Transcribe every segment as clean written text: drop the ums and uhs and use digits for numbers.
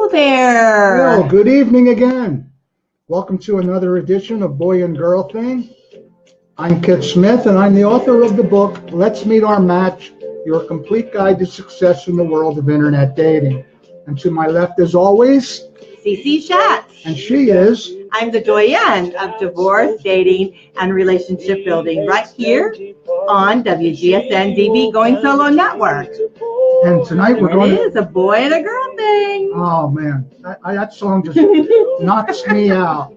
Hello there. Well, good evening again. Welcome to another edition of Boy and Girl Thing. I'm Kit Smith, and I'm the author of the book, Let's Meet Our Match, Your Complete Guide to Success in the World of Internet Dating. And to my left, as always, CC Schatz. And she is? I'm the doyenne of divorce, dating, and relationship building right here on WGSN-DB Going Solo Network. And tonight we're going to... It is a boy and a girl thing. Oh, man. That song just knocks me out.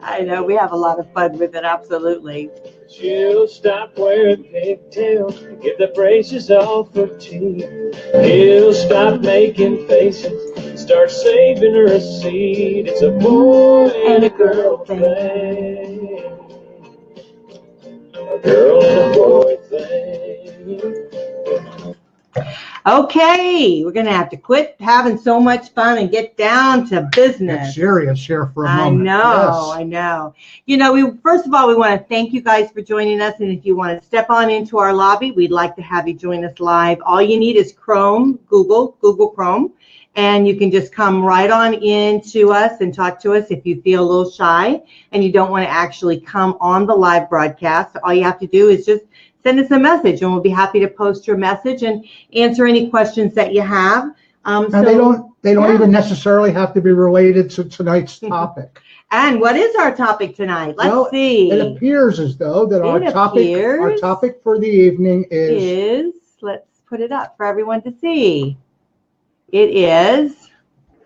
I know. We have a lot of fun with it. Absolutely. She'll stop wearing pigtails, get the braces off her teeth. He'll stop making faces, start saving her a seat. It's a boy and a girl thing. A girl and a boy thing. Okay, we're going to have to quit having so much fun and get down to business. Get serious here for a moment. I know. You know, first of all, we want to thank you guys for joining us. And if you want to step on into our lobby, we'd like to have you join us live. All you need is Google Chrome, and you can just come right on in to us and talk to us if you feel a little shy and you don't want to actually come on the live broadcast. All you have to do is just send us a message, and we'll be happy to post your message and answer any questions that you have. And they don't even necessarily have to be related to tonight's topic. And what is our topic tonight? Let's see. It appears as though that our topic for the evening is, let's put it up for everyone to see. It is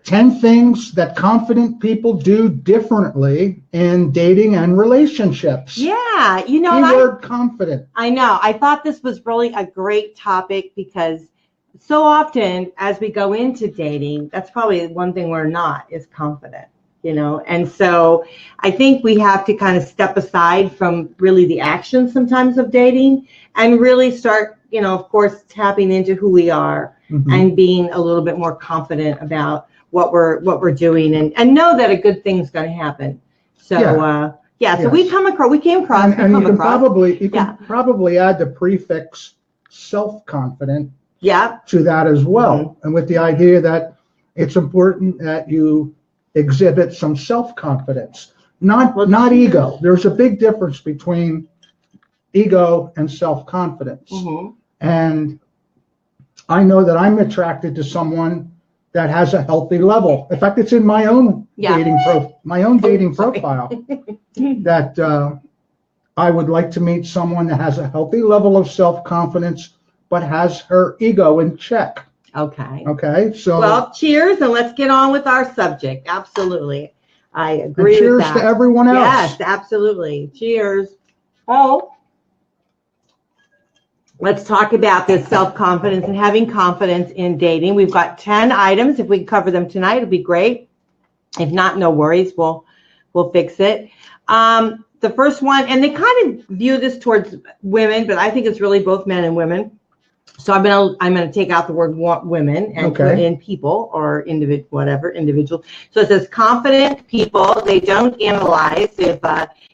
10 things that confident people do differently in dating and relationships. Yeah, you know, keyword confident. I know. I thought this was really a great topic because so often as we go into dating, that's probably one thing we're not is confident, you know. And so I think we have to kind of step aside from really the action sometimes of dating and really start, you know, of course, tapping into who we are and being a little bit more confident about what we're doing and know that a good thing's going to happen. So so yes. We came across and you can probably add the prefix self-confident to that as well. And with the idea that it's important that you exhibit some self-confidence, not ego. There's a big difference between ego and self-confidence. And I know that I'm attracted to someone that has a healthy level. In fact, it's in my own dating profile that I would like to meet someone that has a healthy level of self-confidence, but has her ego in check. Okay. So well, cheers, and let's get on with our subject. Absolutely, I agree. Cheers with that. to everyone else. Yes, absolutely. Cheers. Oh. Let's talk about this self-confidence and having confidence in dating. We've got 10 items. If we can cover them tonight, it'd be great. If not, no worries. We'll fix it. The first one, and they kind of view this towards women, but I think it's really both men and women. So I'm gonna take out the word women and put in people or individual. So it says confident people. They don't analyze if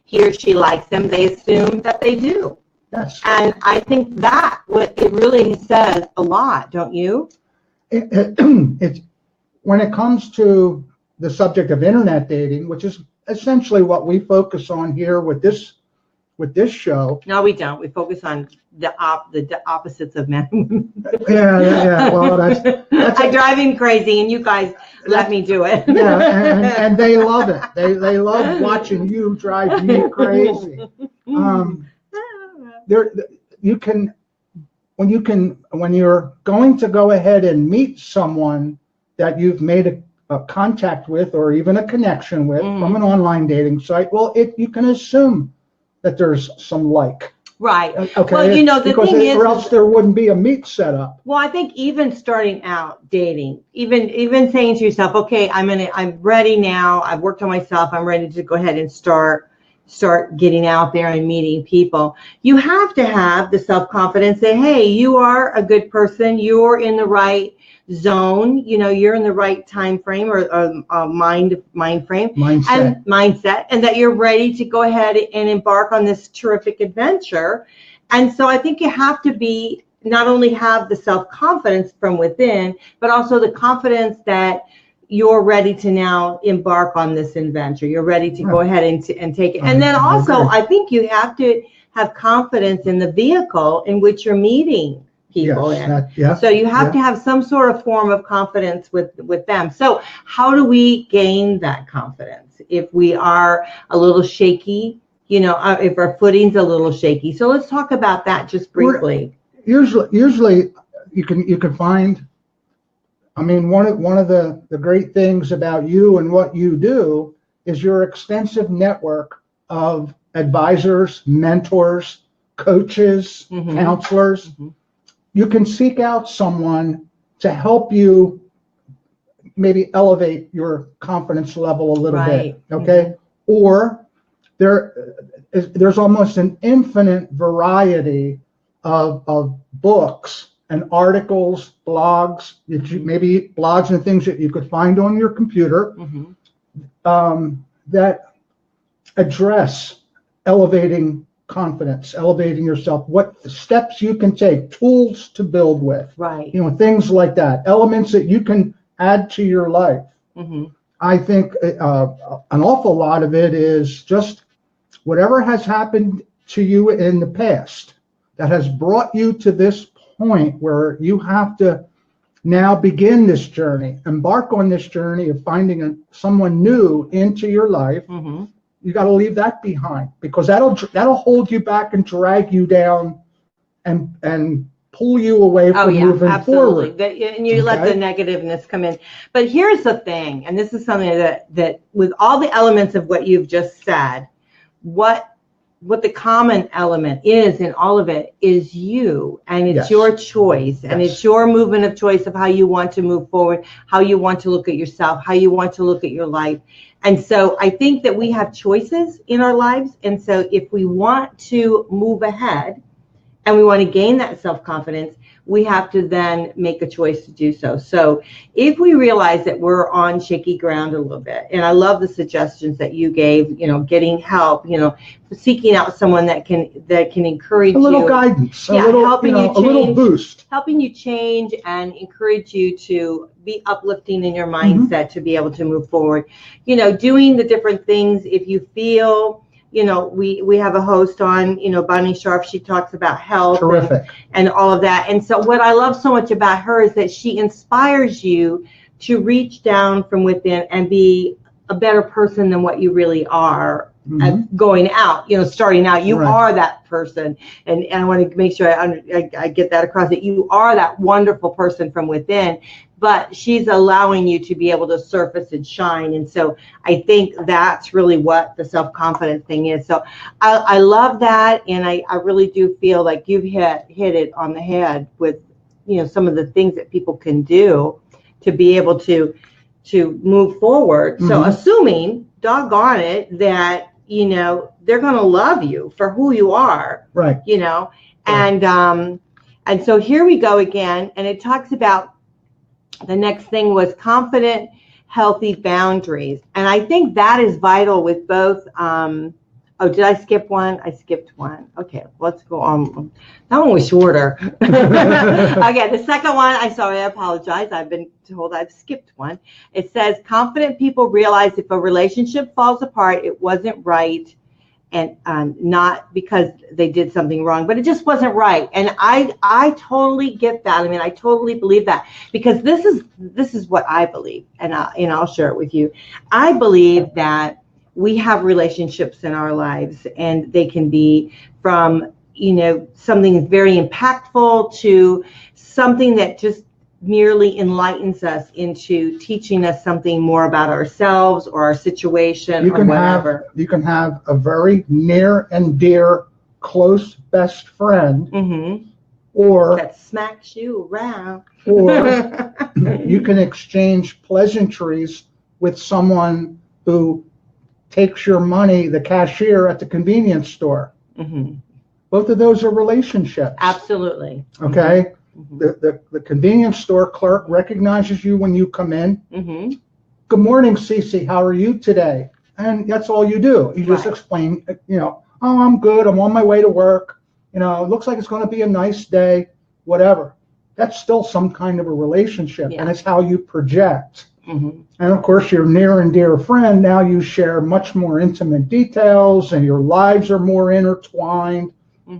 he or she likes them. They assume that they do. Yes. And I think that it really says a lot, don't you? It's when it comes to the subject of internet dating, which is essentially what we focus on here with this show. No, we don't. We focus on the opposites of men. Yeah. Well, that's I drive him crazy, and you guys let me do it. Yeah, and they love it. They love watching you drive me crazy. When you're going to go ahead and meet someone that you've made a contact with or even a connection with from an online dating site, well, you can assume that there's some like. Right. Okay. Well, you know, the thing is, or else there wouldn't be a meet set up. Well, I think even starting out dating, even saying to yourself, okay, I'm ready now. I've worked on myself. I'm ready to go ahead and start getting out there and meeting people. You have to have the self-confidence that, hey, you are a good person. You're in the right zone. You know, you're in the right time frame or mind frame. Mindset. And that you're ready to go ahead and embark on this terrific adventure. And so I think you have to be not only have the self-confidence from within, but also the confidence that you're ready to now embark on this adventure. You're ready to go ahead and take it. And then also, I think you have to have confidence in the vehicle in which you're meeting people in. So you have to have some sort of form of confidence with them. So how do we gain that confidence if we are a little shaky, if our footing's a little shaky? So let's talk about that just briefly. Usually you can find, I mean, one of the great things about you and what you do is your extensive network of advisors, mentors, coaches, counselors. You can seek out someone to help you maybe elevate your confidence level a little bit, okay? Or there's almost an infinite variety of books and articles, blogs, maybe blogs and things that you could find on your computer that address elevating confidence, elevating yourself, what steps you can take, tools to build with, things like that, elements that you can add to your life. I think an awful lot of it is just whatever has happened to you in the past that has brought you to this point where you have to now begin this journey, embark on this journey of finding someone new into your life. You got to leave that behind, because that'll hold you back and drag you down and pull you away from moving forward. And you let the negativeness come in. But here's the thing, and this is something that with all the elements of what you've just said, what the common element is in all of it is you, and it's your choice, and it's your movement of choice of how you want to move forward, how you want to look at yourself, how you want to look at your life. And so I think that we have choices in our lives. And so if we want to move ahead and we want to gain that self-confidence, we have to then make a choice to do so. So if we realize that we're on shaky ground a little bit, and I love the suggestions that you gave, getting help, seeking out someone that can encourage you. A little guidance, a little boost. Helping you change and encourage you to be uplifting in your mindset to be able to move forward. Doing the different things if you feel, we have a host on, Bonnie Sharp. She talks about health and all of that. And so what I love so much about her is that she inspires you to reach down from within and be a better person than what you really are going out, starting out. You are that person. And I want to make sure I get that across, that you are that wonderful person from within. But she's allowing you to be able to surface and shine. And so I think that's really what the self-confidence thing is. So I love that. And I really do feel like you've hit it on the head with, some of the things that people can do to be able to move forward. So assuming, doggone it, that, they're going to love you for who you are, and so here we go again. And it talks about, the next thing was confident, healthy boundaries. And I think that is vital with both. Did I skip one? I skipped one. Okay, let's go on. That one was shorter. Okay, the second one, I apologize. I've been told I've skipped one. It says, confident people realize if a relationship falls apart, it wasn't right, and not because they did something wrong, but it just wasn't right. And I totally get that. I mean, I totally believe that, because this is what I believe, and I'll share it with you. I believe that we have relationships in our lives, and they can be from, something very impactful to something that just merely enlightens us into teaching us something more about ourselves or our situation or whatever. You can have a very near and dear, close best friend, or that smacks you around, or you can exchange pleasantries with someone who takes your money, the cashier at the convenience store. Both of those are relationships. Absolutely. Okay. The convenience store clerk recognizes you when you come in. Good morning, Cece. How are you today? And that's all you do. You just explain, oh, I'm good. I'm on my way to work. It looks like it's going to be a nice day, whatever. That's still some kind of a relationship, and it's how you project. Mm-hmm. And of course, your near and dear friend, now you share much more intimate details and your lives are more intertwined,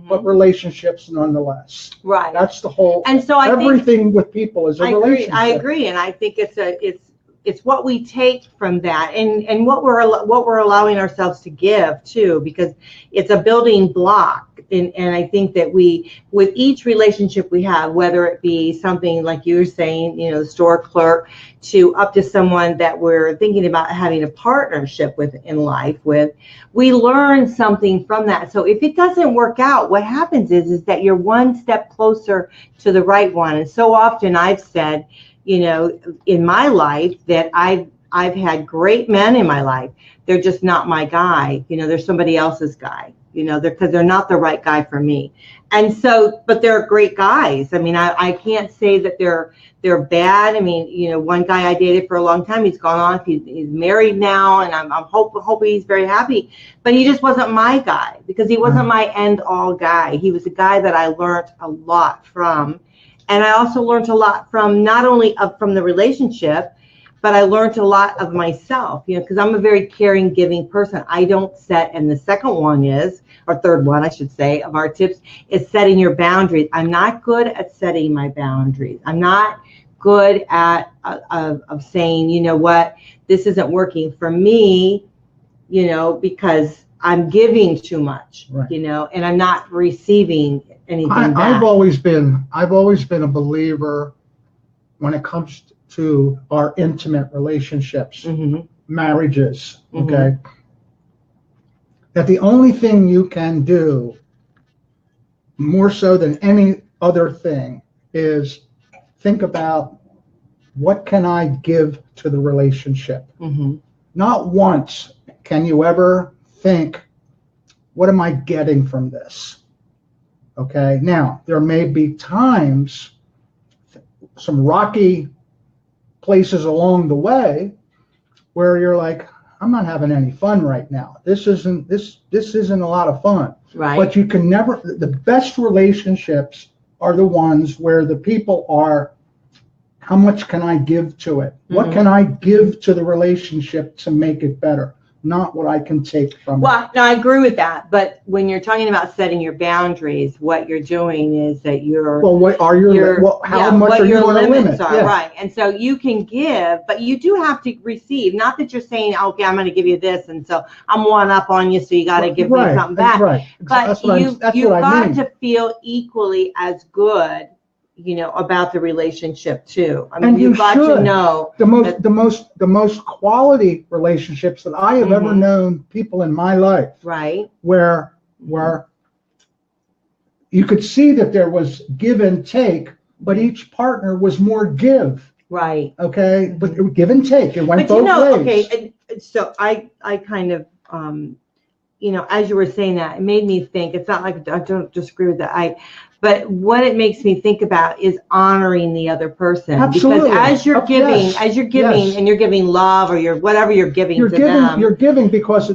but relationships nonetheless. Right. That's the whole, and so everything with people is a relationship. I agree. And I think it's what we take from that and what we're allowing ourselves to give too, because it's a building block. And I think that with each relationship we have, whether it be something like you were saying, the store clerk, to up to someone that we're thinking about having a partnership with in life with, we learn something from that. So if it doesn't work out, what happens is that you're one step closer to the right one. And so often I've said, in my life that I've had great men in my life. They're just not my guy. They're somebody else's guy. Because they're not the right guy for me. And so, but they're great guys. I mean, I can't say that they're bad. I mean, one guy I dated for a long time, he's gone on, he's married now, and I'm hoping he's very happy. But he just wasn't my guy because he wasn't my end all guy. He was a guy that I learned a lot from. And I also learned a lot from not only from the relationship, but I learned a lot of myself, because I'm a very caring, giving person. I don't set, and the second one is, or third one, I should say, of our tips is setting your boundaries. I'm not good at setting my boundaries. I'm not good at of saying, what, this isn't working for me, because I'm giving too much, right. And I'm not receiving anything back. I've always been a believer when it comes to our intimate relationships, marriages, okay? That the only thing you can do, more so than any other thing, is think about what can I give to the relationship. Not once can you ever think, what am I getting from this? Okay, now, there may be times, some rocky places along the way where you're like, I'm not having any fun right now. This isn't a lot of fun. Right. But you can never, the best relationships are the ones where the people are, how much can I give to it? What can I give to the relationship to make it better? Not what I can take from it. Well, no, I agree with that. But when you're talking about setting your boundaries, what you're doing is that you're. Well, what are how much are you going to limit? Are, right. And so you can give, but you do have to receive. Not that you're saying, okay, I'm going to give you this, and so I'm one up on you, so you got to give me something back. Right. But you've got to feel equally as good, about the relationship too. I mean, and you've got to know the most quality relationships that I have ever known people in my life. Right. Where you could see that there was give and take, but each partner was more give. Right. Okay. But it was give and take. It went both ways. Okay. So I kind of, as you were saying that, it made me think. It's not like I don't disagree with that. But what it makes me think about is honoring the other person. Absolutely. Because as you're giving, and you're giving love or whatever you're giving to them. You're giving because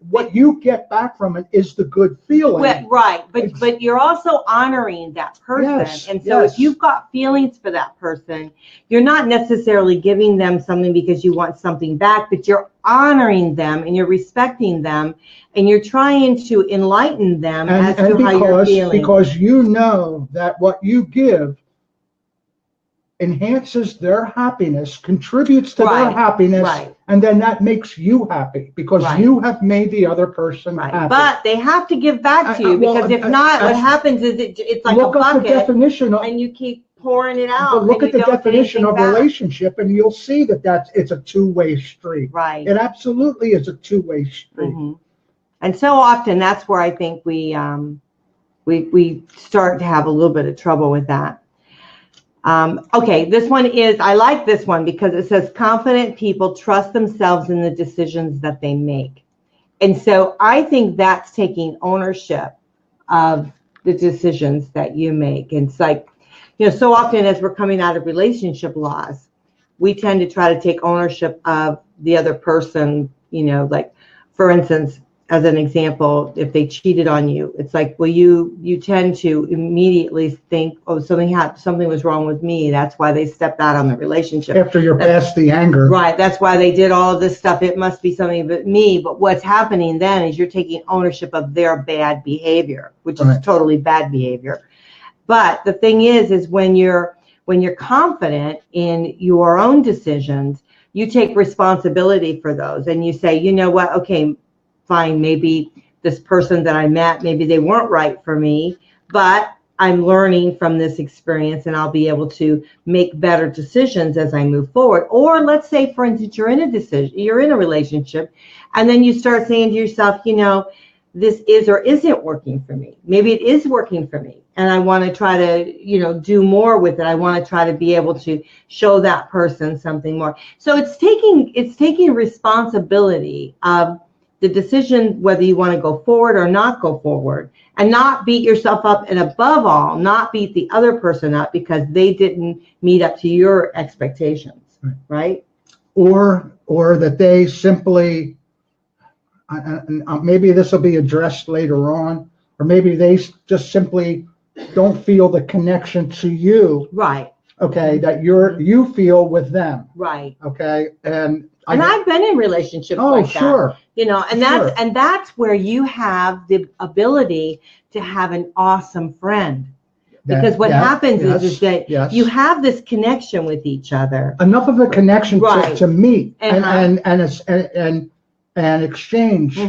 what you get back from it is the good feeling. Right. But you're also honoring that person. Yes, and so if you've got feelings for that person, you're not necessarily giving them something because you want something back, but you're honoring them and you're respecting them and you're trying to enlighten them as to how you're feeling. Because you know that what you give enhances their happiness, contributes to their happiness, and then that makes you happy because you have made the other person happy. But they have to give back to you because if not, what happens is it's like a bucket, look up the definition and you keep pouring it out. But look at the definition of relationship, and you'll see that it's a two-way street. Right. It absolutely is a two-way street. And so often that's where I think we start to have a little bit of trouble with that. Okay, this one I like this one because it says confident people trust themselves in the decisions that they make. And so I think that's taking ownership of the decisions that you make. And it's like, so often as we're coming out of relationship laws, we tend to try to take ownership of the other person, like, for instance, as an example, if they cheated on you, it's like, well, you tend to immediately think, oh, something was wrong with me. That's why they stepped out on the relationship. After you're past the anger. Right. That's why they did all of this stuff. It must be something but me. But what's happening then is you're taking ownership of their bad behavior, which is totally bad behavior. But the thing is when you're confident in your own decisions, you take responsibility for those and you say, you know what? Okay, fine, maybe this person that I met, maybe they weren't right for me, but I'm learning from this experience and I'll be able to make better decisions as I move forward. Or let's say, for instance, you're in a relationship, and then you start saying to yourself, you know, this is or isn't working for me. Maybe it is working for me, and I want to try to, you know, do more with it. I want to try to be able to show that person something more. So it's taking responsibility of the decision whether you want to go forward or not go forward, and not beat yourself up, and above all, not beat the other person up because they didn't meet up to your expectations, right? Or that they simply, maybe this will be addressed later on, or maybe they just simply don't feel the connection to you. Right. Okay, that you feel with them. Right. Okay, and I've been in relationships like that. Sure. You know, and that's where you have the ability to have an awesome friend. Because what happens is that you have this connection with each other. Enough of a connection to meet and exchange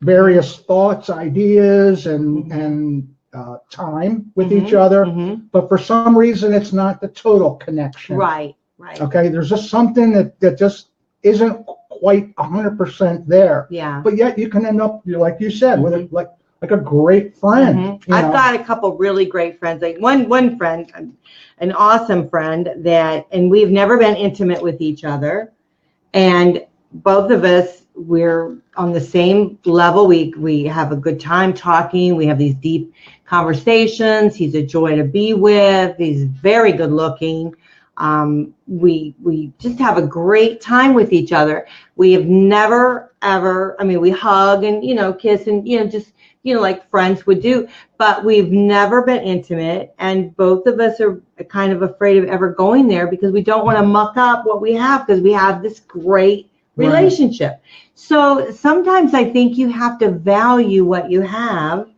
various thoughts, ideas, and time with each other. But for some reason, it's not the total connection. Right. Okay, there's just something that just isn't quite 100% there. Yeah. But yet you can end up, like you said, with like a great friend. I've got a couple really great friends. Like one friend, an awesome friend and we've never been intimate with each other. And both of us, we're on the same level. We have a good time talking. We have these deep conversations. He's a joy to be with. He's very good looking. We just have a great time with each other. We have never, ever, we hug and, kiss and, just, like friends would do, but we've never been intimate. And both of us are kind of afraid of ever going there because we don't want to muck up what we have, because we have this great relationship. So sometimes I think you have to value what you have.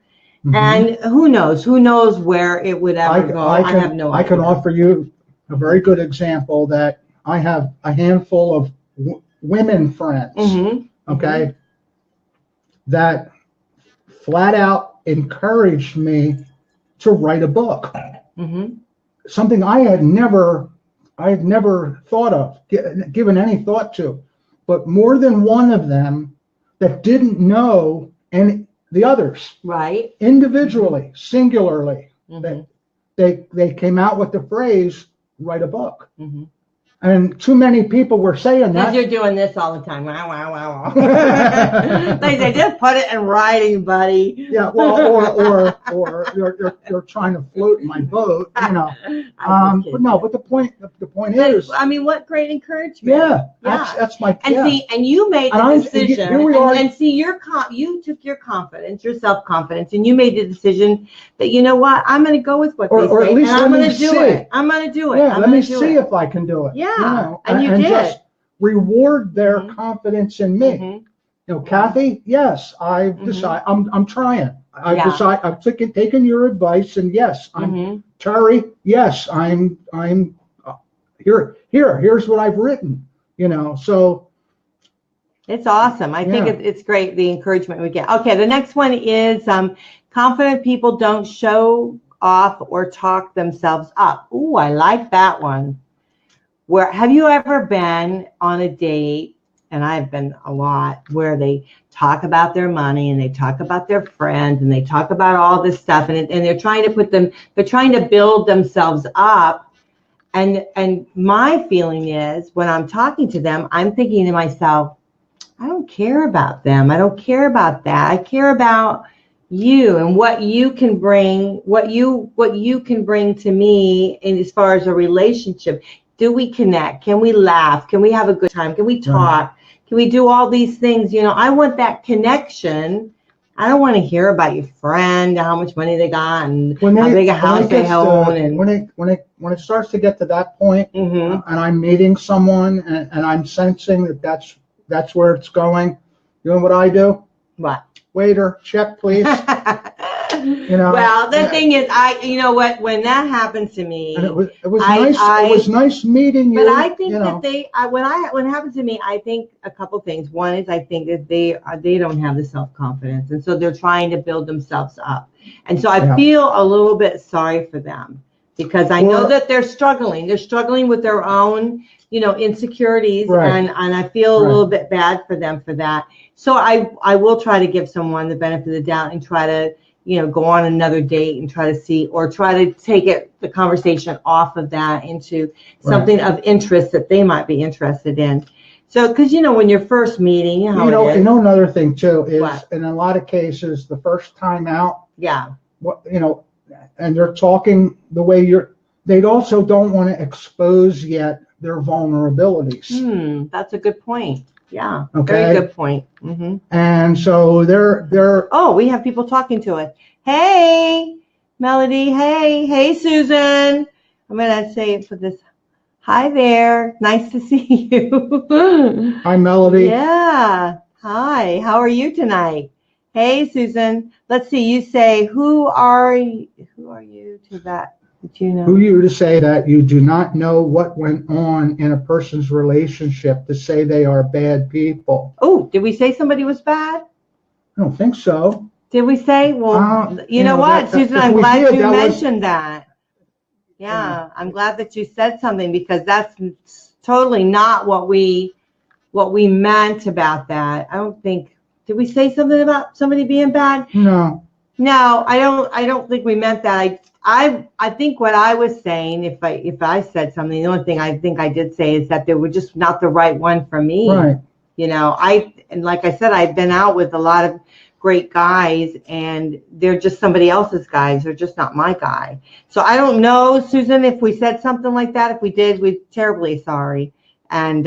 And who knows where it would ever go. I have no idea. I can offer you a very good example that I have a handful of women friends, okay, that flat out encouraged me to write a book. Something I had never thought of, given any thought to, but more than one of them that didn't know the others, right? Individually, singularly, they came out with the phrase, write a book. And too many people were saying that. Because you're doing this all the time. Wow, wow, wow, wow. They say, just put it in writing, buddy. Yeah, well, or you're trying to float my boat, But the point is. What great encouragement. Yeah. That's my. And you made the decision. Here we are. And see, you took your confidence, your self-confidence, and you made the decision that, you know what, I'm going to go with what they say. Or at least I'm going to do it. I'm going to do it. Yeah, let me see if I can do it. Yeah. And you did. Just reward their confidence in me. Kathy, yes, I decide. I'm trying. I've taken your advice, and yes, I'm Terry. Yes, I'm here's what I've written. So it's awesome. I think it's great, the encouragement we get. Okay, the next one is confident people don't show off or talk themselves up. Ooh, I like that one. Have you ever been on a date, and I've been a lot, where they talk about their money and they talk about their friends and they talk about all this stuff, and they're trying to build themselves up. And my feeling is, when I'm talking to them, I'm thinking to myself, I don't care about them. I don't care about that. I care about you and what you can bring, what you can bring to me in as far as a relationship. Do we connect? Can we laugh? Can we have a good time? Can we talk? Can we do all these things? I want that connection. I don't want to hear about your friend, how much money they got, and how big a house they own. And when it starts to get to that point, and I'm meeting someone and I'm sensing that that's where it's going, you know what I do? What? Waiter, check, please. Well, the thing is, when that happened to me, and it was nice. It was nice meeting you. But I think that when it happens to me, I think a couple things. One is I think that they don't have the self-confidence, and so they're trying to build themselves up. And so I feel a little bit sorry for them because I know that they're struggling. They're struggling with their own, insecurities, and I feel a little bit bad for them for that. So I will try to give someone the benefit of the doubt and try to go on another date and try to see, or try to take the conversation off of that into something of interest that they might be interested in. So, because when you're first meeting, another thing too is in a lot of cases, the first time out, and they're talking the way they also don't want to expose yet their vulnerabilities. That's a good point. Yeah. Okay. Very good point. Mm-hmm. And so they're. Oh, we have people talking to us. Hey, Melody. Hey, Susan. I'm gonna say for this. Hi there. Nice to see you. Hi, Melody. Yeah. Hi. How are you tonight? Hey, Susan. Let's see. You say, who are you to that? Do you know? Who are you to say that you do not know what went on in a person's relationship to say they are bad people? Oh, did we say somebody was bad? I don't think so. Did we say? Well, you know what, Susan, I'm glad you mentioned that. Yeah, I'm glad that you said something because that's totally not what we meant about that. I don't think. Did we say something about somebody being bad? No. No, I don't think we meant that. I think what I was saying, if I said something, the only thing I think I did say is that they were just not the right one for me. Right. And like I said, I've been out with a lot of great guys, and they're just somebody else's guys. They're just not my guy. So I don't know, Susan, if we said something like that. If we did, we're terribly sorry. And,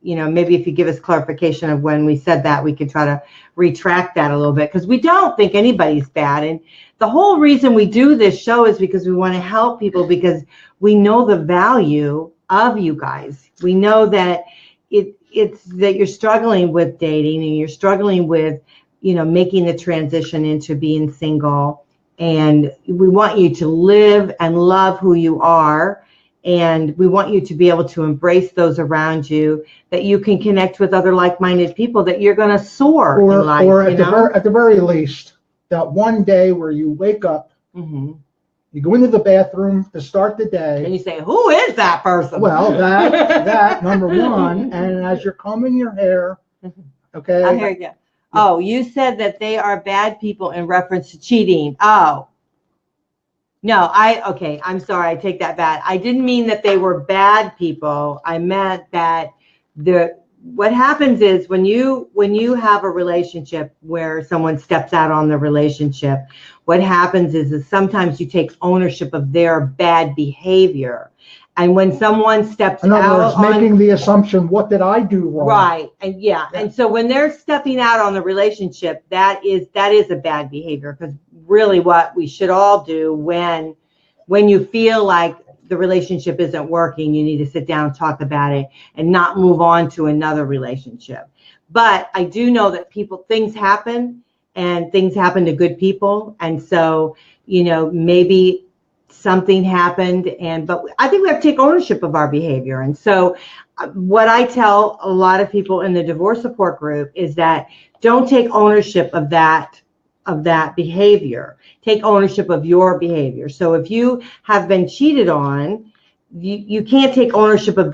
maybe if you give us clarification of when we said that, we could try to retract that a little bit, because we don't think anybody's bad. And the whole reason we do this show is because we want to help people, because we know the value of you guys. We know that it's that you're struggling with dating, and you're struggling with, making the transition into being single. And we want you to live and love who you are. And we want you to be able to embrace those around you, that you can connect with other like-minded people, that you're going to soar in life. Or at the very least, that one day where you wake up, you go into the bathroom to start the day. And you say, who is that person? Well, that number one. And as you're combing your hair, okay. I hear you. Oh, you said that they are bad people in reference to cheating. Oh. No, okay, I'm sorry, I take that back. I didn't mean that they were bad people. I meant that what happens is when you have a relationship where someone steps out on the relationship, what happens is sometimes you take ownership of their bad behavior. And when someone steps in other words, making the assumption, what did I do wrong? Right. And and so when they're stepping out on the relationship, that is a bad behavior, because really what we should all do when you feel like the relationship isn't working, you need to sit down and talk about it and not move on to another relationship. But I do know that things happen, and things happen to good people. And so, maybe something happened, but I think we have to take ownership of our behavior. And so what I tell a lot of people in the divorce support group is that don't take ownership of that behavior. Take ownership of your behavior. So if you have been cheated on, you can't take ownership of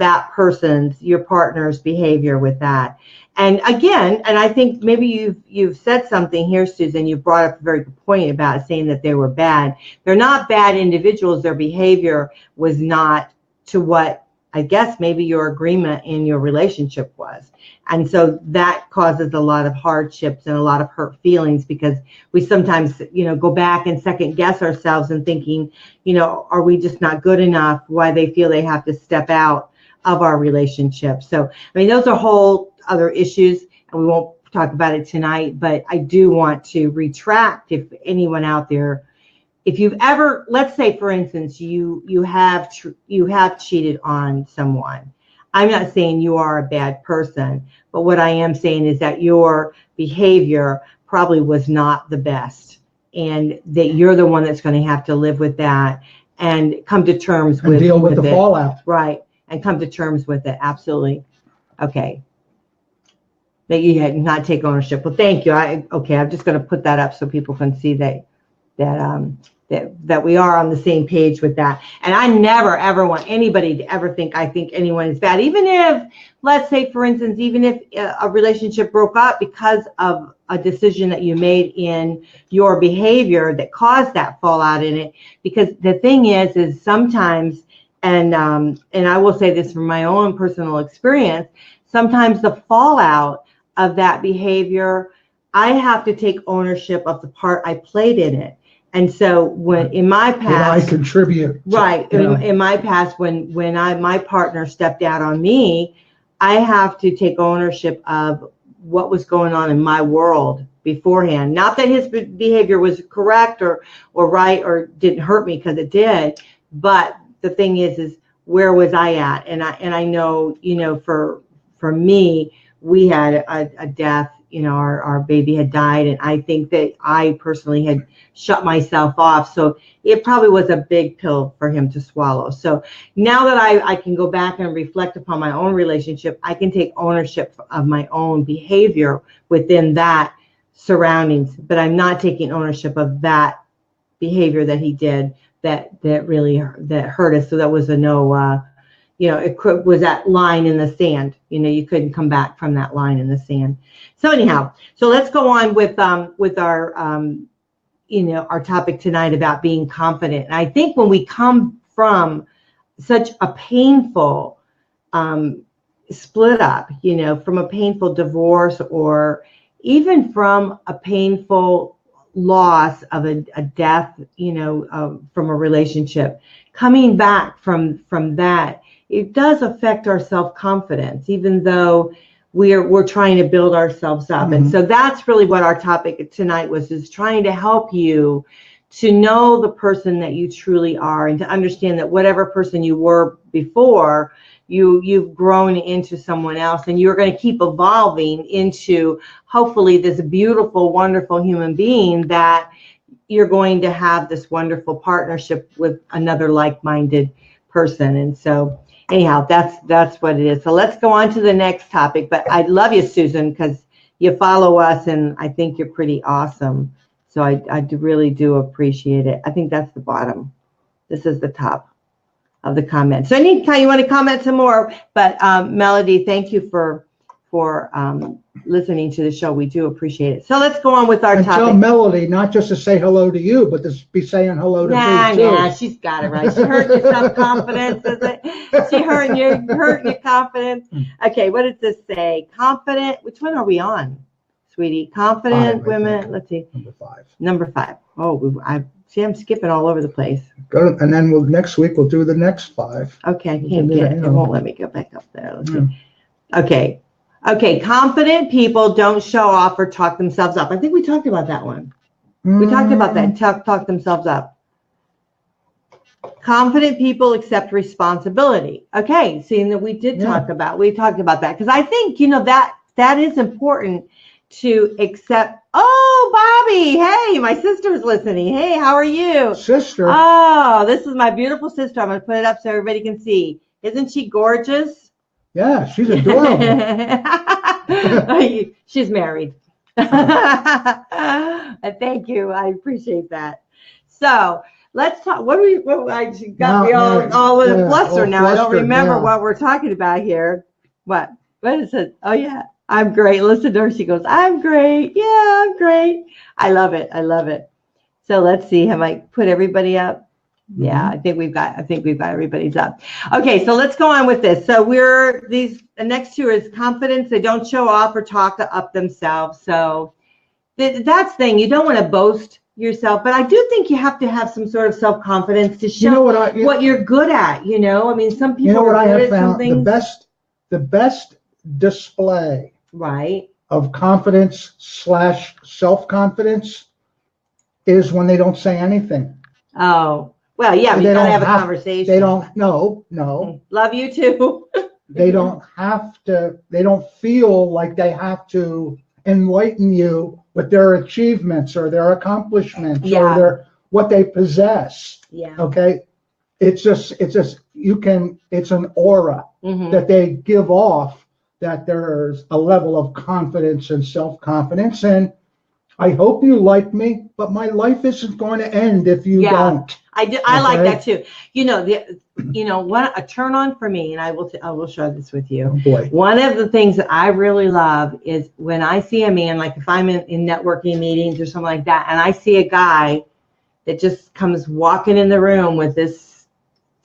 your partner's behavior with that. And again, and I think maybe you've said something here, Susan, you brought up a very good point about saying that they were bad. They're not bad individuals. Their behavior was not to what I guess maybe your agreement in your relationship was. And so that causes a lot of hardships and a lot of hurt feelings, because we sometimes, go back and second guess ourselves and thinking, are we just not good enough? Why they feel they have to step out of our relationship. So, I mean, those are other issues, and we won't talk about it tonight, but I do want to retract, if anyone out there, if you've ever, let's say for instance, you have cheated on someone. I'm not saying you are a bad person, but what I am saying is that your behavior probably was not the best, and that you're the one that's going to have to live with that and come to terms with, deal with the fallout. Right, and come to terms with it. Absolutely. Okay. That you had not take ownership. Well, thank you. I'm just going to put that up so people can see that we are on the same page with that. And I never ever want anybody to ever think I think anyone is bad. Even if, let's say for instance, even if a relationship broke up because of a decision that you made in your behavior that caused that fallout in it. Because the thing is sometimes, and I will say this from my own personal experience, sometimes the fallout of that behavior, I have to take ownership of the part I played in it. And so when in my past, I contribute. Right. In my past, when my partner stepped out on me, I have to take ownership of what was going on in my world beforehand. Not that his behavior was correct or right or didn't hurt me, because it did. But the thing is where was I at? And I know, for me, we had a death. Our baby had died, and I think that I personally had shut myself off. So it probably was a big pill for him to swallow. So now that I can go back and reflect upon my own relationship, I can take ownership of my own behavior within that surroundings, but I'm not taking ownership of that behavior that he did that really hurt us. So that was a no, it was that line in the sand. You couldn't come back from that line in the sand. So anyhow, so let's go on with our our topic tonight about being confident. And I think when we come from such a painful split up, from a painful divorce, or even from a painful loss of a death, from a relationship, coming back from that, it does affect our self-confidence, even though we're trying to build ourselves up. Mm-hmm. And so that's really what our topic tonight was, is trying to help you to know the person that you truly are, and to understand that whatever person you were before, you've grown into someone else, and you're going to keep evolving into hopefully this beautiful, wonderful human being that you're going to have this wonderful partnership with another like-minded person. And so anyhow, that's what it is. So let's go on to the next topic. But I love you, Susan, because you follow us, and I think you're pretty awesome. So I really do appreciate it. I think that's the bottom. This is the top of the comments. So anytime you want to comment some more, but Melody, thank you for listening to the show. We do appreciate it. So let's go on with our topic. Tell Melody not just to say hello to you, but to be saying hello to me too. Yeah, she's got it right. She hurt your self-confidence, is it? She hurt your confidence. Okay, what does this say? Confident. Which one are we on, sweetie? Confident women. Let's see. Number 5. Oh, I'm skipping all over the place. Go, and then next week we'll do the next 5. Okay, can't get it. It won't let me go back up there. Let's see. Okay, confident people don't show off or talk themselves up. I think we talked about that one. We talked about that, talk themselves up. Confident people accept responsibility. Okay, seeing that we talked about that, because I think, that is important to accept. Oh, Bobby, hey, my sister's listening. Hey, how are you? Sister. Oh, this is my beautiful sister. I'm going to put it up so everybody can see. Isn't she gorgeous? Yeah, she's adorable. She's married. Thank you. I appreciate that. So let's talk. She got me all in a fluster now. I don't remember what we're talking about here. What is it? Oh, yeah. I'm great. Listen to her. She goes, I'm great. Yeah, I'm great. I love it. So let's see. Have I put everybody up? Yeah, I think we've got everybody's up. Okay, so let's go on with this. So the next 2 is confidence. They don't show off or talk up themselves. So that's the thing. You don't want to boast yourself, but I do think you have to have some sort of self-confidence to show what you're good at. I mean, some people are good at something. The best display right, of confidence / self-confidence is when they don't say anything. oh, well, yeah, we gotta have a conversation. They don't, no. Love you too. They don't have to, they don't feel like they have to enlighten you with their achievements or their accomplishments or their, what they possess. Yeah. Okay. It's just, it's an aura that they give off, that there's a level of confidence and self-confidence. And I hope you like me, but my life isn't going to end if you don't. I like that too. What a turn on for me, and I will share this with you. Oh boy. One of the things that I really love is when I see a man, like if I'm in networking meetings or something like that, and I see a guy that just comes walking in the room with this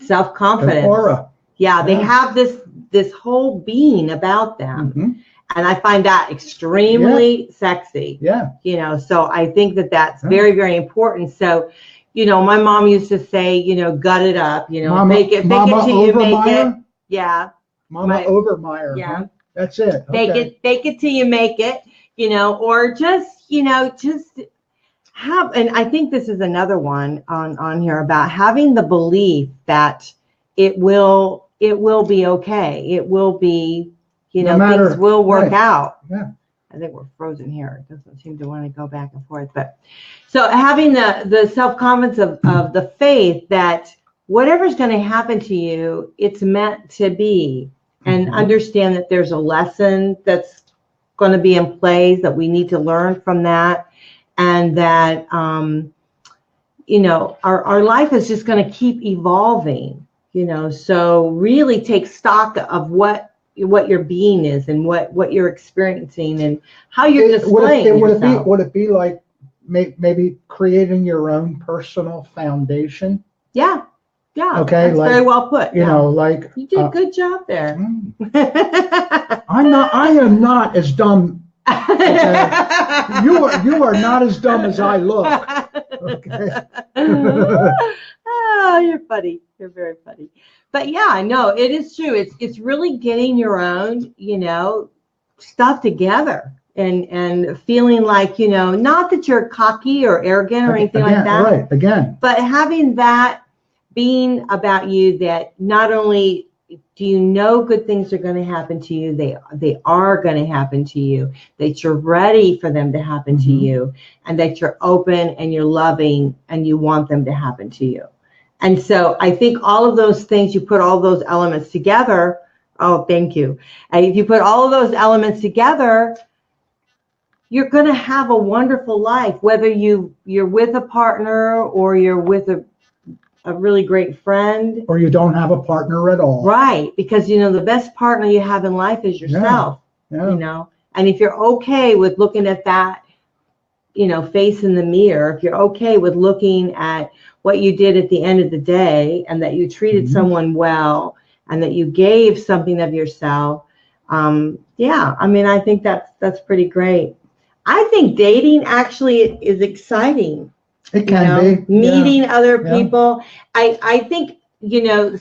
self-confidence. Aura. Yeah, they have this whole being about them. And I find that extremely sexy. Yeah. So I think that that's very, very important. So, my mom used to say, gut it up, make it till you make it. Yeah. Mama Overmeyer. Yeah. Huh? That's it. Okay. Fake it till you make it, or just have, and I think this is another one on here about having the belief that it will be okay. It will be, things will work out. Yeah. I think we're frozen here. It doesn't seem to want to go back and forth. But so having the self-confidence of the faith that whatever's going to happen to you, it's meant to be, and understand that there's a lesson that's going to be in place that we need to learn from that. And that, our life is just going to keep evolving, so really take stock of what your being is and what you're experiencing and how you're displaying yourself. Would it be like maybe creating your own personal foundation? Yeah. Okay. That's very well put. Like you did a good job there. I am not as dumb. Okay? You are not as dumb as I look. Okay. Oh, you're funny. You're very funny. But yeah, no, it is true. It's really getting your own, stuff together and feeling like, not that you're cocky or arrogant or anything like that. Right. Again. But having that being about you, that not only do you know good things are going to happen to you, they are going to happen to you, that you're ready for them to happen to you, and that you're open and you're loving and you want them to happen to you. And so I think all of those things, you put all those elements together. Oh, thank you. And if you put all of those elements together, you're going to have a wonderful life, whether you're with a partner or you're with a really great friend. Or you don't have a partner at all. Right. Because, the best partner you have in life is yourself, Yeah. And if you're okay with looking at that, face in the mirror, if you're okay with looking at what you did at the end of the day and that you treated someone well and that you gave something of yourself. I think that's pretty great. I think dating actually is exciting. It can be. Meeting other people. I think,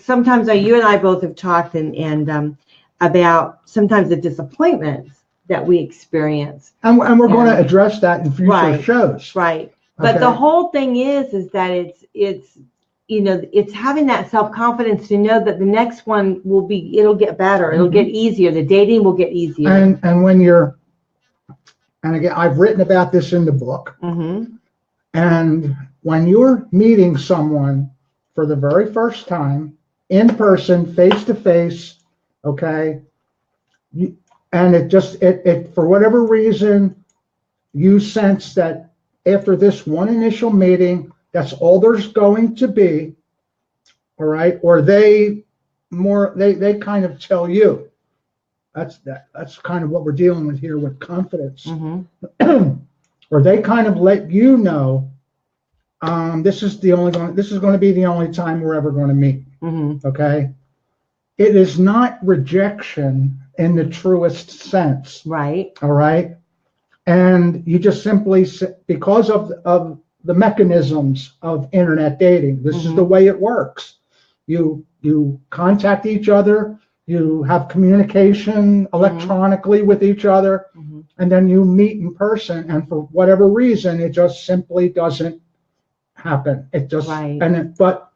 sometimes you and I both have talked and about sometimes the disappointments that we experience. And we're going to address that in future shows. Right. But the whole thing is that it's having that self-confidence to know that the next one it'll get better. It'll get easier. The dating will get easier. And again, I've written about this in the book. And when you're meeting someone for the very first time, in person, face to face, okay, and it for whatever reason, you sense that after this one initial meeting, that's all there's going to be, all right? Or they kind of tell you. That's kind of what we're dealing with here with confidence. Or they kind of let you know, this is going to be the only time we're ever going to meet. Okay? It is not rejection in the truest sense. Right. All right? And you just simply, because of the mechanisms of internet dating, this is the way it works. You contact each other, you have communication electronically with each other, and then you meet in person, and for whatever reason, it just simply doesn't happen. It just, but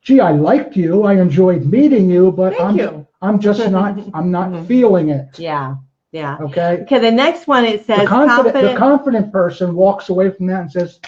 gee, I liked you, I enjoyed meeting you, but I'm just not, I'm not feeling it. Yeah. Yeah. Okay. The next one, it says the confident person walks away from that and says,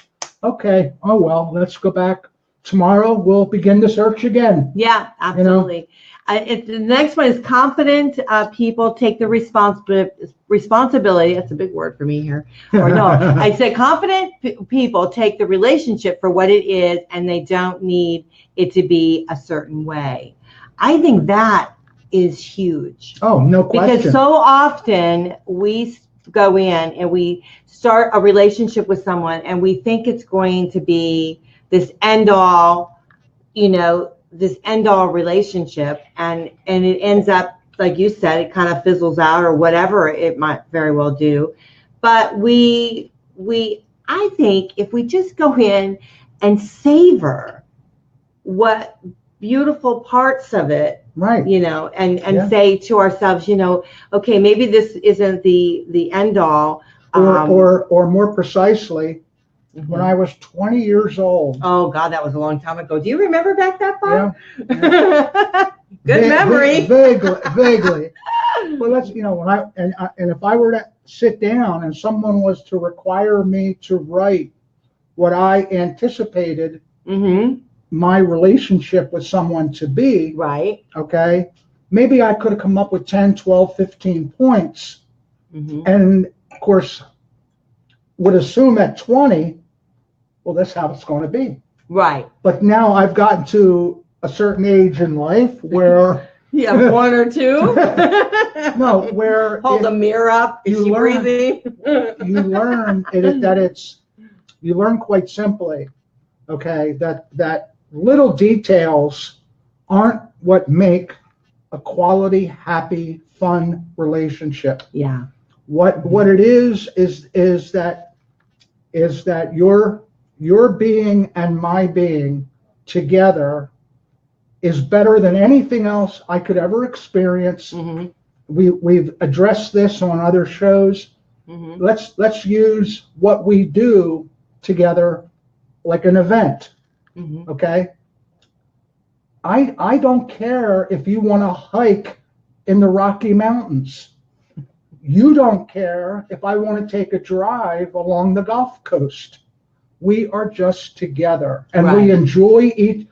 okay, oh well, let's go back tomorrow. We'll begin the search again. Yeah, absolutely. The next one is confident people take the responsibility. That's a big word for me here. Or no, I said confident people take the relationship for what it is, and they don't need it to be a certain way. I think that is huge. Oh, no question. Because so often we go in and we start a relationship with someone and we think it's going to be this end all, this end all relationship, and it ends up, like you said, it kind of fizzles out or whatever it might very well do. But I think if we just go in and savor what beautiful parts of it, right, and say to ourselves, okay, maybe this isn't the end all, or more precisely, when I was 20 years old. Oh God, that was a long time ago. Do you remember back that far? Yeah. Good memory. Vaguely. Well, that's and if I were to sit down and someone was to require me to write what I anticipated my relationship with someone to be, right? Okay, maybe I could have come up with 10, 12, 15 points, and of course would assume at 20, well, that's how it's going to be. Right. But now I've gotten to a certain age in life where you have one or two. No, where hold the mirror up. Is she breathing? You learn you learn quite simply, okay, that little details aren't what make a quality, happy, fun relationship. Yeah. What it is that your being and my being together is better than anything else I could ever experience. We've addressed this on other shows. Let's use what we do together like an event. Okay? I don't care if you want to hike in the Rocky Mountains. You don't care if I want to take a drive along the Gulf Coast. We are just together, and we enjoy each.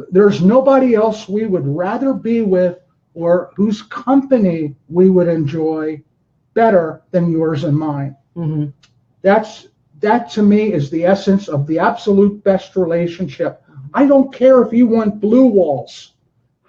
There's nobody else we would rather be with or whose company we would enjoy better than yours and mine. That to me is the essence of the absolute best relationship. I don't care if you want blue walls.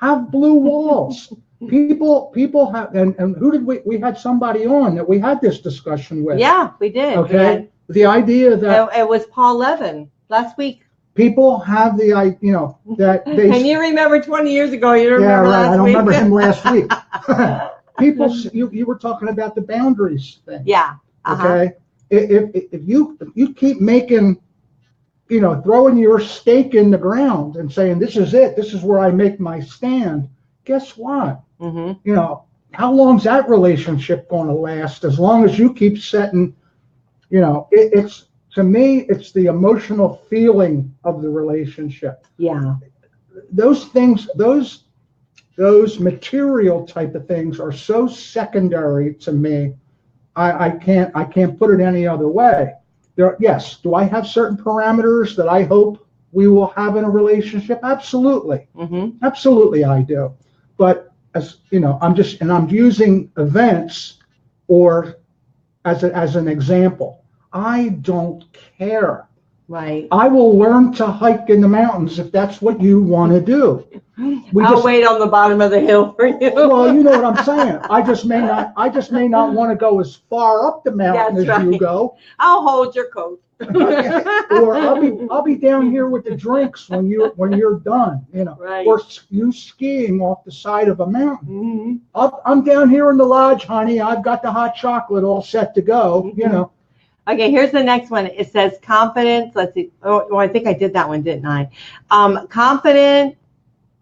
Have blue walls. People have, and who did we had somebody on that we had this discussion with. Yeah, we did. Okay. The idea that it was Paul Levin last week. People have the idea, that they. Can you remember 20 years ago? You don't remember last week? I don't remember him last week. People, you were talking about the boundaries thing. Yeah. Okay. If you keep making, throwing your stake in the ground and saying, this is it, this is where I make my stand, guess what? How long's that relationship going to last? As long as you keep setting, it's, to me, it's the emotional feeling of the relationship. Yeah. Those things, those material type of things are so secondary to me. I can't put it any other way. Yes, do I have certain parameters that I hope we will have in a relationship? Absolutely. Absolutely I do. But as I'm using events or as an example. I don't care. Right. I will learn to hike in the mountains if that's what you want to do. I'll wait on the bottom of the hill for you. Well, you know what I'm saying. I just may not want to go as far up the mountain as you go. I'll hold your coat. Or I'll be down here with the drinks when you're done, Right. Or you skiing off the side of a mountain. I'm down here in the lodge, honey. I've got the hot chocolate all set to go, Okay, here's the next one. It says confidence. Let's see. Oh, I think I did that one, didn't I? Confident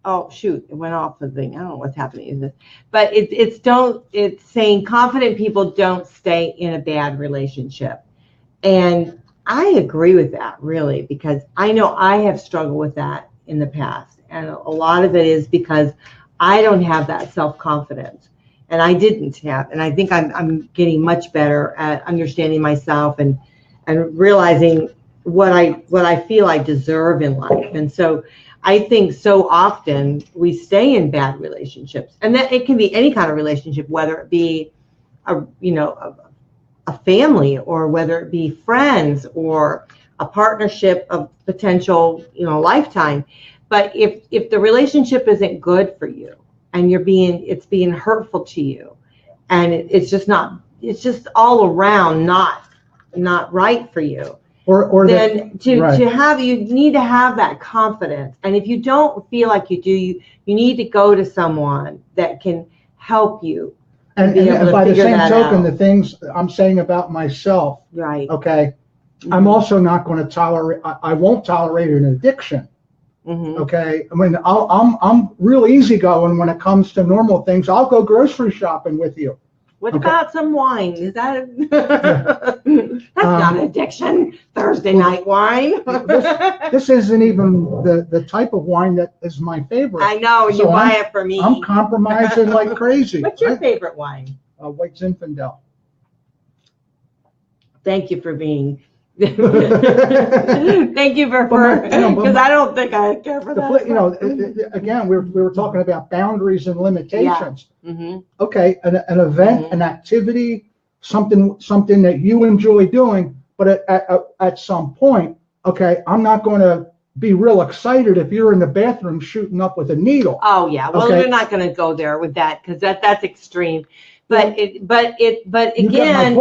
oh shoot, it went off the thing. I don't know what's happening in this, but it's saying confident people don't stay in a bad relationship. And I agree with that, really, because I know I have struggled with that in the past. And a lot of it is because I don't have that self-confidence, and I didn't have. And I think I'm getting much better at understanding myself and realizing what I feel I deserve in life. And so I think so often we stay in bad relationships, and that it can be any kind of relationship, whether it be a family, or whether it be friends, or a partnership of potential, lifetime. But if the relationship isn't good for you, and it's being hurtful to you, and it's just all around not right for you, then you need to have that confidence. And if you don't feel like you do, you need to go to someone that can help you. And by the same token, the things I'm saying about myself, right? Okay, I'm also not going to tolerate. I won't tolerate an addiction. Okay, I mean, I'm real easygoing when it comes to normal things. I'll go grocery shopping with you. What about some wine? Is that that's not an addiction? Thursday night wine. This isn't even the type of wine that is my favorite. I know, you buy it for me. I'm compromising like crazy. What's your favorite wine? White Zinfandel. Thank you for being. Thank you because I don't think I care for that. Again, we were talking about boundaries and limitations. Yeah. Okay, an event, an activity, something that you enjoy doing, but at some point, okay, I'm not going to be real excited if you're in the bathroom shooting up with a needle. Oh yeah, well, you're not going to go there with that, because that's extreme. But again,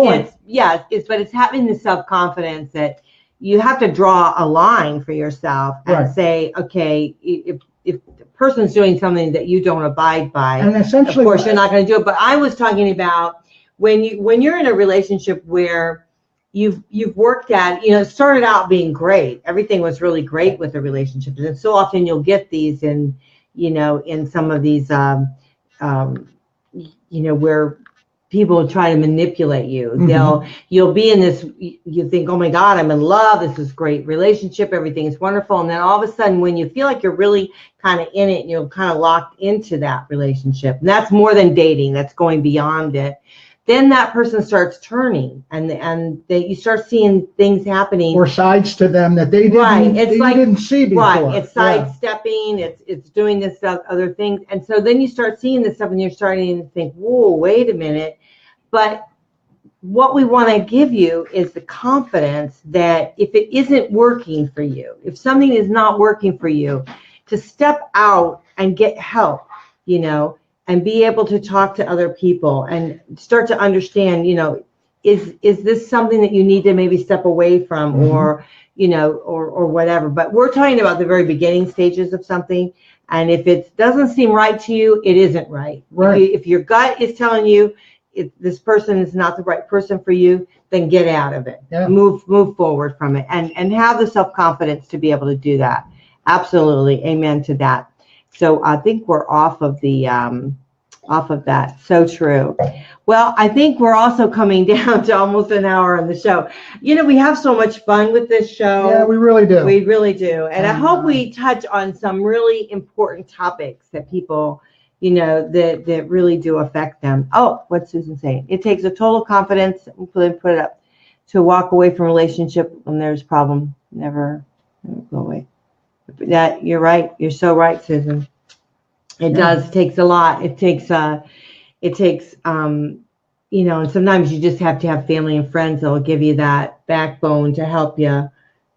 it's having the self-confidence that you have to draw a line for yourself and say, okay, if the person's doing something that you don't abide by, and essentially, of course, you're not going to do it. But I was talking about when you're in a relationship where you've worked at, it started out being great. Everything was really great with the relationship, and so often you'll get these in some of these where people try to manipulate you. You'll be in this, you think, oh my God, I'm in love. This is great relationship. Everything is wonderful. And then all of a sudden, when you feel like you're really kind of in it, and you're kind of locked into that relationship, and that's more than dating, that's going beyond it. Then that person starts turning, and you start seeing things happening, or sides to them that they didn't see before. Right, it's sidestepping, it's doing this stuff, other things, and so then you start seeing this stuff, and you're starting to think, whoa, wait a minute. But what we want to give you is the confidence that if it isn't working for you, if something is not working for you, to step out and get help, and be able to talk to other people and start to understand, is this something that you need to maybe step away from, or whatever. But we're talking about the very beginning stages of something. And if it doesn't seem right to you, it isn't right. Right. If your gut is telling you if this person is not the right person for you, then get out of it. Yeah. Move forward from it, and have the self-confidence to be able to do that. Absolutely. Amen to that. So I think we're off of that. So true. Well, I think we're also coming down to almost an hour on the show. We have so much fun with this show. Yeah, we really do. We really do. And I hope we touch on some really important topics that people, that really do affect them. Oh, what's Susan saying? It takes a total confidence, put it up, to walk away from a relationship when there's a problem. Never go away. That, you're right. You're so right, Susan. It does. It takes a lot. It takes, and sometimes you just have to have family and friends that will give you that backbone to help you,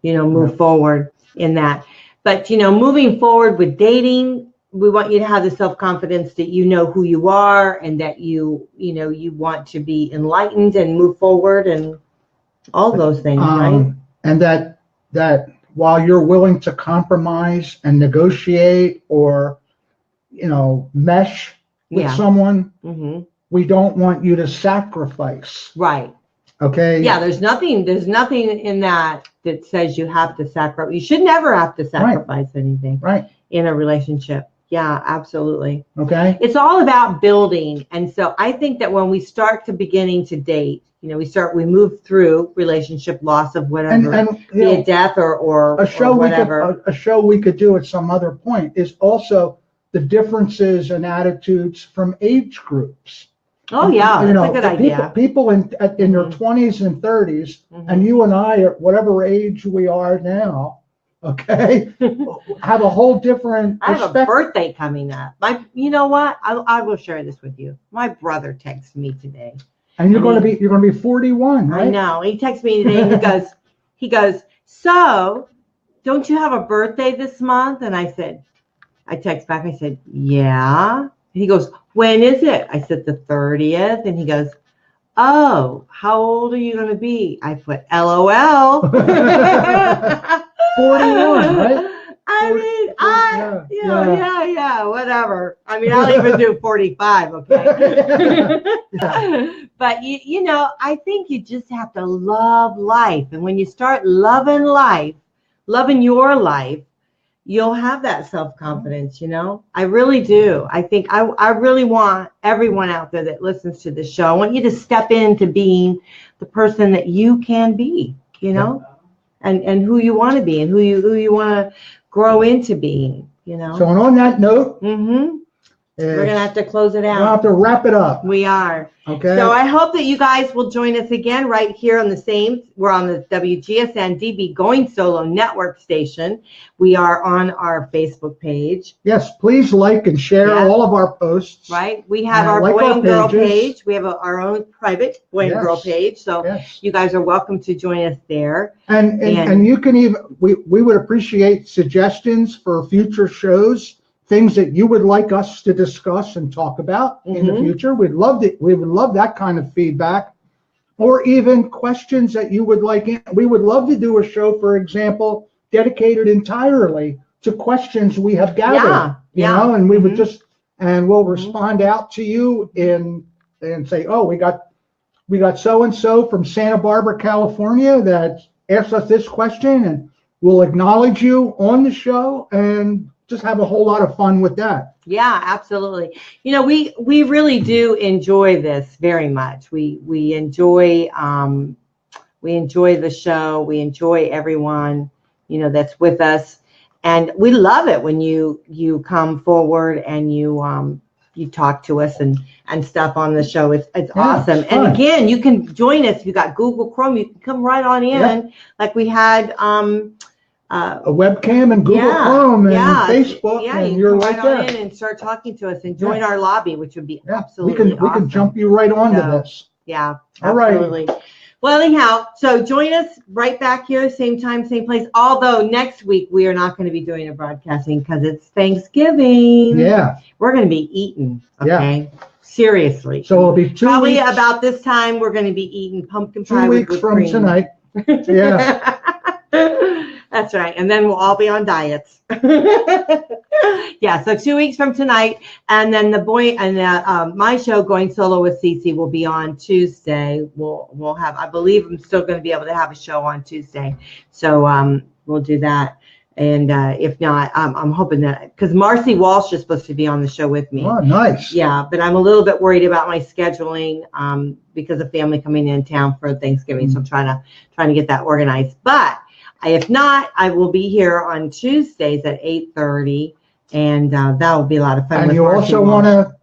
move forward in that. But, moving forward with dating, we want you to have the self-confidence that you know who you are, and that you want to be enlightened and move forward and all those things, right? And that while you're willing to compromise and negotiate or mesh with someone, we don't want you to sacrifice. Right. Okay. Yeah, there's nothing in that says you have to sacrifice. You should never have to sacrifice anything. Right. In a relationship. Yeah, absolutely. Okay. It's all about building. And so I think that when we start to beginning to date, we move through relationship loss of whatever, And be it death or a show whatever. a show we could do at some other point is also the differences and attitudes from age groups. Oh yeah, that's a good idea. People in their 20s and 30s, and you and I, at whatever age we are now, okay, have a whole different I have a birthday coming up. You know what? I will share this with you. My brother texted me today. And you're going to be 41, right? I know. He texted me today and he goes, so don't you have a birthday this month? And I text back, I said, yeah. And he goes, when is it? I said, the 30th. And he goes, oh, how old are you going to be? I put LOL. 41, right? Whatever. I mean, I'll even do 45, okay? But, I think you just have to love life. And when you start loving life, loving your life, you'll have that self-confidence, I really do. I think I really want everyone out there that listens to this show, I want you to step into being the person that you can be, and who you want to be and who you want to grow into being, So on that note, we're going to have to close it out. We'll have to wrap it up. We are. Okay. So I hope that you guys will join us again right here on we're on the WGSN-DB Going Solo Network station. We are on our Facebook page. Yes, please like and share all of our posts. Right. We have our Boy and Girl page. We have our own private Boy and Girl page. So you guys are welcome to join us there. And you can even, we would appreciate suggestions for future shows. Things that you would like us to discuss and talk about in the future. We would love that kind of feedback, or even questions that you would like. We would love to do a show, for example, dedicated entirely to questions we have gathered, and we would we'll respond out to you and say, oh, we got so-and-so from Santa Barbara, California that asked us this question, and we'll acknowledge you on the show and just have a whole lot of fun with that. Yeah, absolutely. We really do enjoy this very much. We enjoy the show. We enjoy everyone, that's with us, and we love it when you come forward and you talk to us and stuff on the show. It's awesome. It's and again, you can join us. If you got Google Chrome, you can come right on in, like we had. A webcam and Google Chrome and Facebook, and you're right there. In and start talking to us and join our lobby, which would be absolutely awesome. We can jump you right onto this. Yeah, absolutely. All right. Well, anyhow, so join us right back here, same time, same place. Although next week we are not going to be doing a broadcasting because it's Thanksgiving. Yeah, we're going to be eating. Okay. Yeah. Seriously. So it'll be probably about this time we're going to be eating pumpkin pie. 2 weeks from tonight. Yeah. That's right. And then we'll all be on diets. Yeah. So 2 weeks from tonight. And then my show Going Solo with Cece will be on Tuesday. We'll have, I believe I'm still going to be able to have a show on Tuesday. So we'll do that. And if not, I'm hoping that, because Marcy Walsh is supposed to be on the show with me. Oh, nice. Yeah. But I'm a little bit worried about my scheduling because of family coming in town for Thanksgiving. So I'm trying to get that organized. But if not, I will be here on Tuesdays at 8:30, and that will be a lot of fun. And you also want to,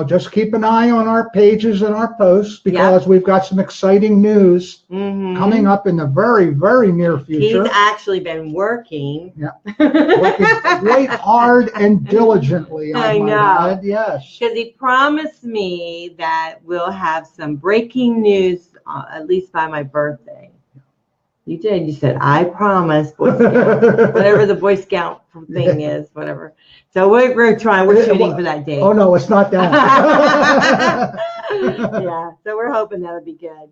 just keep an eye on our pages and our posts, because we've got some exciting news coming up in the very, very near future. He's actually been working. Yeah, working quite hard and diligently. I know. God, yes. Because he promised me that we'll have some breaking news at least by my birthday. You did. You said, I promise. Whatever the Boy Scout thing is, whatever. So we're trying. We're shooting for that date. Oh, no, it's not that. Yeah. So we're hoping that'll be good.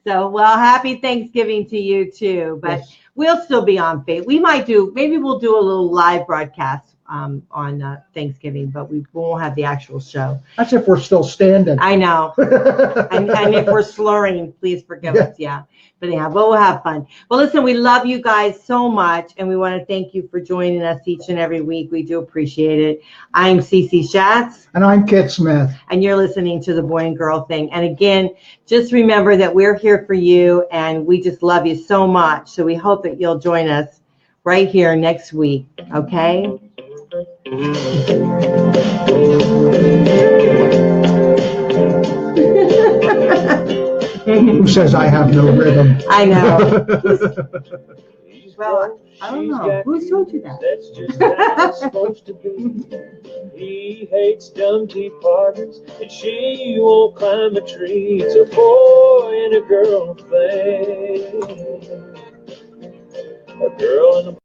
So, well, happy Thanksgiving to you, too. But we'll still be on Facebook. Maybe we'll do a little live broadcast on Thanksgiving, but we won't have the actual show. That's if we're still standing. I know. and if we're slurring, please forgive us. Yeah. But anyhow, we'll have fun. Well, listen, we love you guys so much, and we want to thank you for joining us each and every week. We do appreciate it. I'm Cece Schatz. And I'm Kit Smith. And you're listening to the Boy and Girl Thing. And again, just remember that we're here for you, and we just love you so much. So we hope that you'll join us right here next week. Okay? Who says I have no rhythm? I know. Well, I don't know. Who told you that? That's just how it's supposed to be. He hates dumb tea parties, and she won't climb a tree. It's a boy and a girl thing. A girl and a